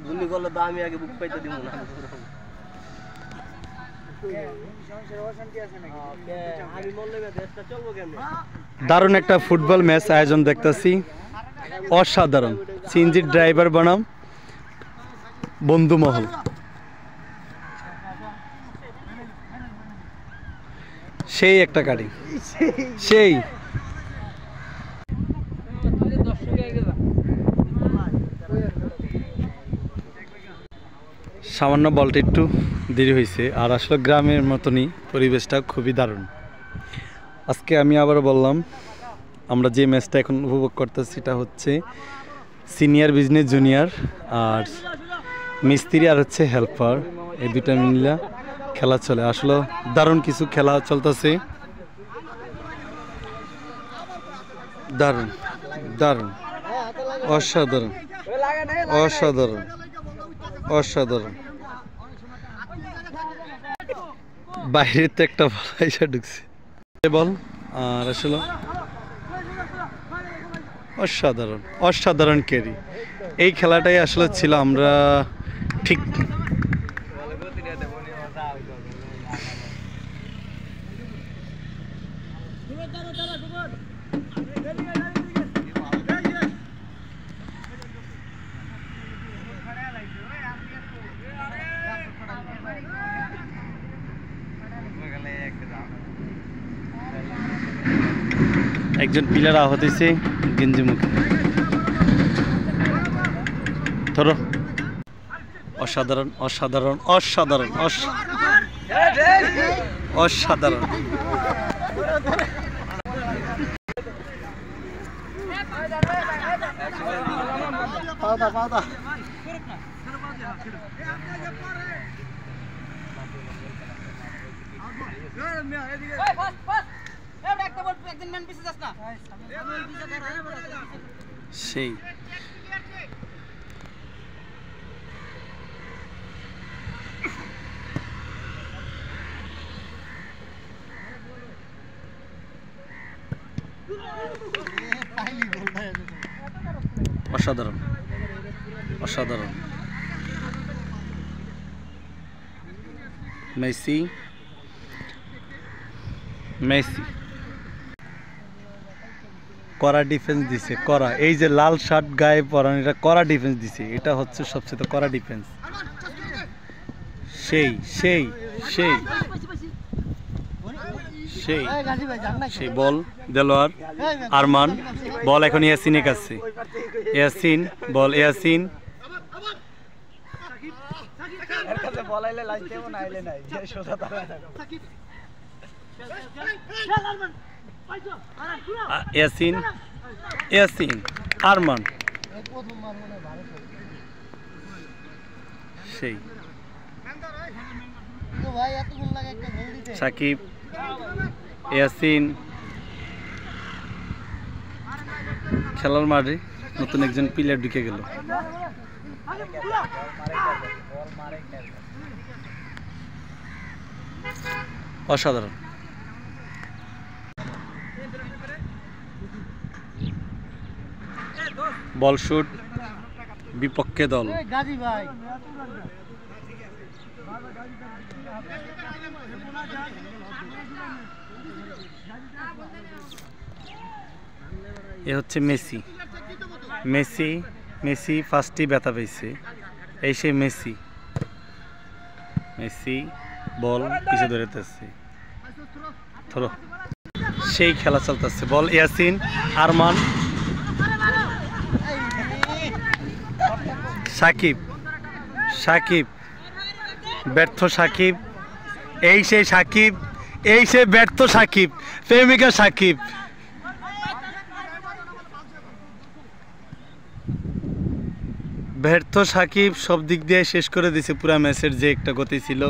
গুলি করলে তো আমি আগে বুক পাইতে দিব না। দারুণ একটা ফুটবল ম্যাচ আয়োজন দেখতেছি, অসাধারণ। সিএনজির ড্রাইভার বনাম বন্ধুমহল। সেই একটা গাড়ি, সেই সামান্য বলটা একটু দেরি হয়েছে, আর আসলে গ্রামের মতনই পরিবেশটা খুবই দারুণ। আজকে আমি আবার বললাম, আমরা যে ম্যাচটা এখন উপভোগ করতেছি সেটা হচ্ছে সিনিয়র বিজনেস জুনিয়র, আর মিস্ত্রি আর হচ্ছে হেল্পার, এই দুইটা মিলে খেলা চলে। আসলে দারুণ কিছু খেলা চলতেছে, দারুণ দারুণ, অসাধারণ অসাধারণ অসাধারণ। বাইরের তো একটা ভালো ঢুকছে বল, আর আসলে অসাধারণ অসাধারণ ক্যারি। এই খেলাটাই আসলে ছিল, আমরা ঠিক একজন প্লেয়ার আহত হয়েছে গেঞ্জি মুখে। ধরো, অসাধারণ অসাধারণ অসাধারণ অসাধারণ। সেই অসাধারণ অসাধারণ। মেসি মেসি কড়া ডিফেন্স দিছে, কড়া। এই যে লাল শার্ট গায়ে পরান, এটা কড়া ডিফেন্স দিছে, এটা হচ্ছে সবচেয়ে কড়া ডিফেন্স। সেই সেই সেই সেই সেই বল দেলোয়ার আরমান, বল এখন ইয়াসিনের কাছে। ইয়াসিন বল, ইয়াসিন ইয়াসিন ইয়াসিন আরমান, সেই সাকিব ইয়াসিন। খেলার মাঠে নতুন একজন প্লেয়ার ঢুকে গেল। অসাধারণ। বল শুট বিপক্ষে দল। এ হচ্ছে মেসি। মেসি মেসি ফার্স্টই ব্যথা পেয়েছে, এই সেই মেসি। মেসি বল পিছে ধরেতেছে, ধরো। সেই খেলা চলতেছে, বল ইয়াসিন আরমান, সাকিব সাকিব ব্যর্থ সাকিব, এই সেই সাকিব, এই সেই ব্যর্থ সাকিব, প্রেমিকা সাকিব। ব্যর্থ সাকিব সব দিক দিয়ে শেষ করে দিছে পুরা ম্যাচের যে একটা গতি ছিল।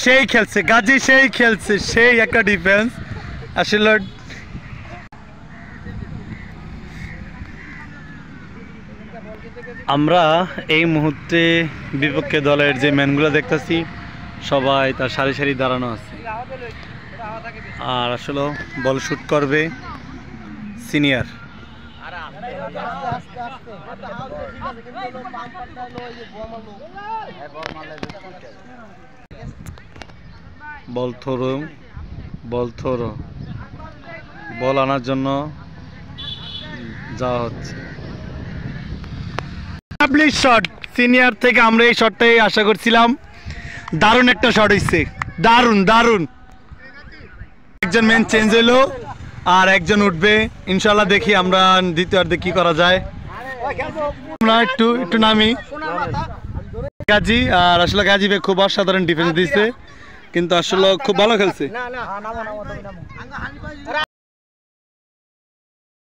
সেই খেলছে গাজী, সেই খেলছে, সেই একটা ডিফেন্স আসলে। আমরা এই মুহূর্তে বিপক্ষে দলের যে ম্যানগুলো দেখতেছি সবাই তার সারি সারি দাঁড়ানো আছে, আর আসলে বল শুট করবে সিনিয়র। বল থ্রো বল আনার জন্য যাওয়া হচ্ছে। শট সিনিয়র থেকে আমরা এই শটটাই আশা করছিলাম। দারুণ একটা শট হইছে, দারুণ। একজন ম্যান চেঞ্জ হইলো আর একজন উঠবে ইনশাল্লাহ। দেখি আমরা দ্বিতীয়ার্ধে কি করা যায়। আমরা একটু নামি গাজী, আর আসলে গাজী ভাই খুব অসাধারণ ডিফেন্স দিয়েছে, কিন্তু আসলে খুব ভালো খেলছে।